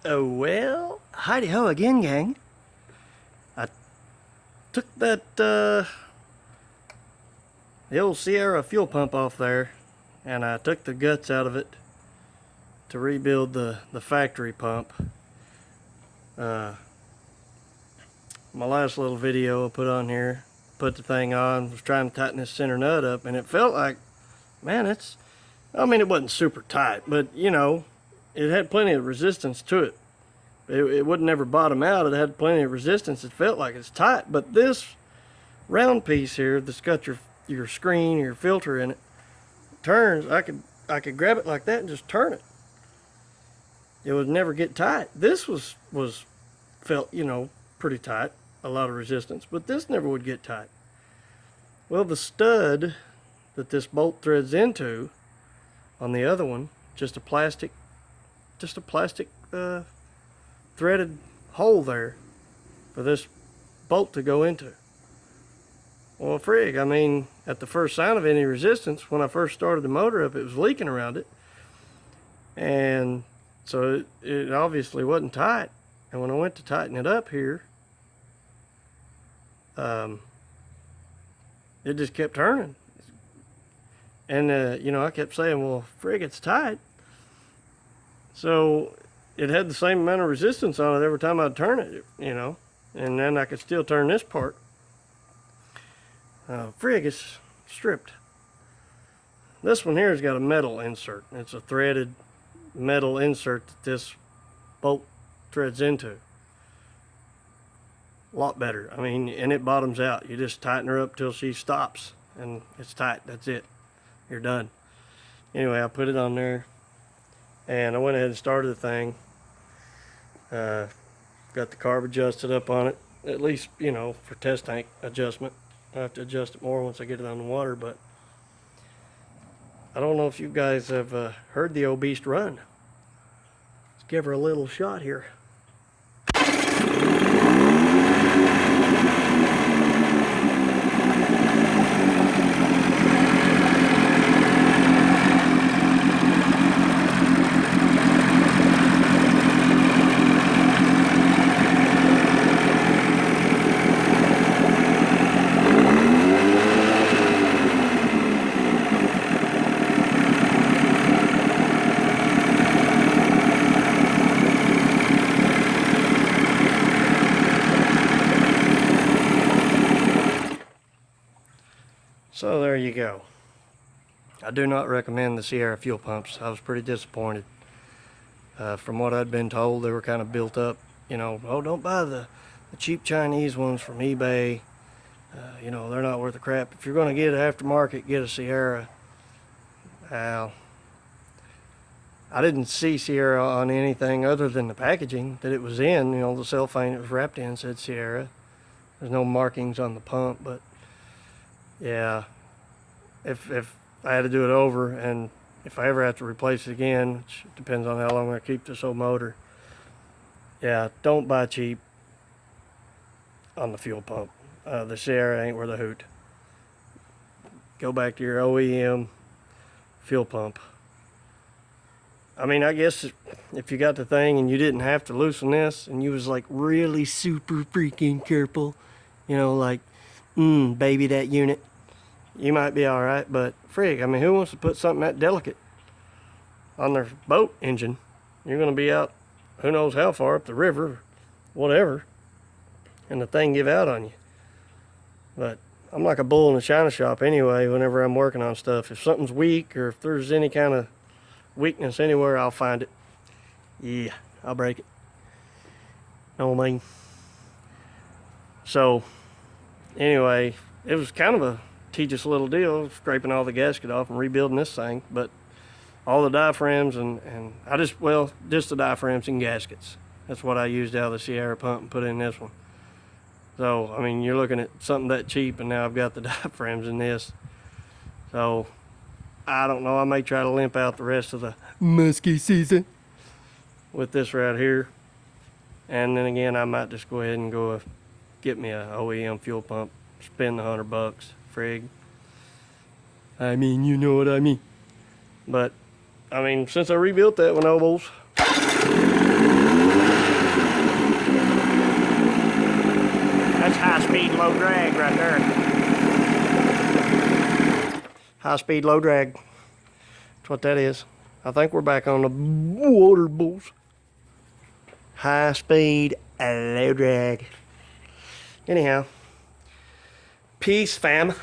Oh, well, hidey ho again, gang. I took the old Sierra fuel pump off there, and I took the guts out of it to rebuild the factory pump. My last little video I put on here, put the thing on, was trying to tighten this center nut up, and it felt like, man, it wasn't super tight, but you know, it had plenty of resistance to it. It wouldn't never bottom out. It had plenty of resistance. It felt like it's tight, but this round piece here that's got your screen, your filter in it, turns. I could grab it like that and just turn it. It would never get tight. This felt, you know, pretty tight, a lot of resistance, but this never would get tight. Well, the stud that this bolt threads into on the other one, just a plastic threaded hole there for this bolt to go into. Well, frig, I mean, at the first sign of any resistance, when I first started the motor up, it was leaking around it, and so it obviously wasn't tight. And when I went to tighten it up here, it just kept turning. And you know, I kept saying, well, frig, it's tight. So it had the same amount of resistance on it every time I'd turn it, you know, and then I could still turn this part. Frig, it's stripped. This one here has got a metal insert. It's a threaded metal insert that this bolt threads into. A lot better. I mean, and it bottoms out. You just tighten her up till she stops, and it's tight. That's it. You're done. Anyway, I put it on there, and I went ahead and started the thing. Got the carb adjusted up on it, at least, you know, for test tank adjustment. I have to adjust it more once I get it on the water, but I don't know if you guys have heard the old beast run. Let's give her a little shot here. So there you go. I do not recommend the Sierra fuel pumps. I was pretty disappointed. From what I'd been told, they were kind of built up, you know, oh, don't buy the cheap Chinese ones from eBay. You know, they're not worth a crap. If you're going to get an aftermarket, get a Sierra. Well, I didn't see Sierra on anything other than the packaging that it was in. You know, the cellophane it was wrapped in said Sierra. There's no markings on the pump, but yeah, if I had to do it over, and if I ever have to replace it again, which depends on how long I keep this old motor, yeah, don't buy cheap on the fuel pump. The Sierra ain't worth a hoot. Go back to your OEM fuel pump. I mean, I guess if you got the thing and you didn't have to loosen this, and you was like really super freaking careful, you know, like, baby that unit, you might be all right, but frig, I mean, who wants to put something that delicate on their boat engine? You're going to be out who knows how far up the river, whatever, and the thing give out on you. But I'm like a bull in a china shop anyway whenever I'm working on stuff. If something's weak, or if there's any kind of weakness anywhere, I'll find it. Yeah, I'll break it. Know what I mean? So anyway, it was kind of a tedious little deal, scraping all the gasket off and rebuilding this thing, but all the diaphragms and just the diaphragms and gaskets. That's what I used out of the Sierra pump and put in this one. So, I mean, you're looking at something that cheap, and now I've got the diaphragms in this. So, I don't know, I may try to limp out the rest of the musky season with this right here. And then again, I might just go ahead and go get me a OEM fuel pump, spend the $100, frig. I mean, you know what I mean. But, I mean, since I rebuilt that one, Nobles, That's high speed, low drag right there. High speed, low drag. That's what that is. I think we're back on the water bulls. High speed, low drag. Anyhow, peace, fam.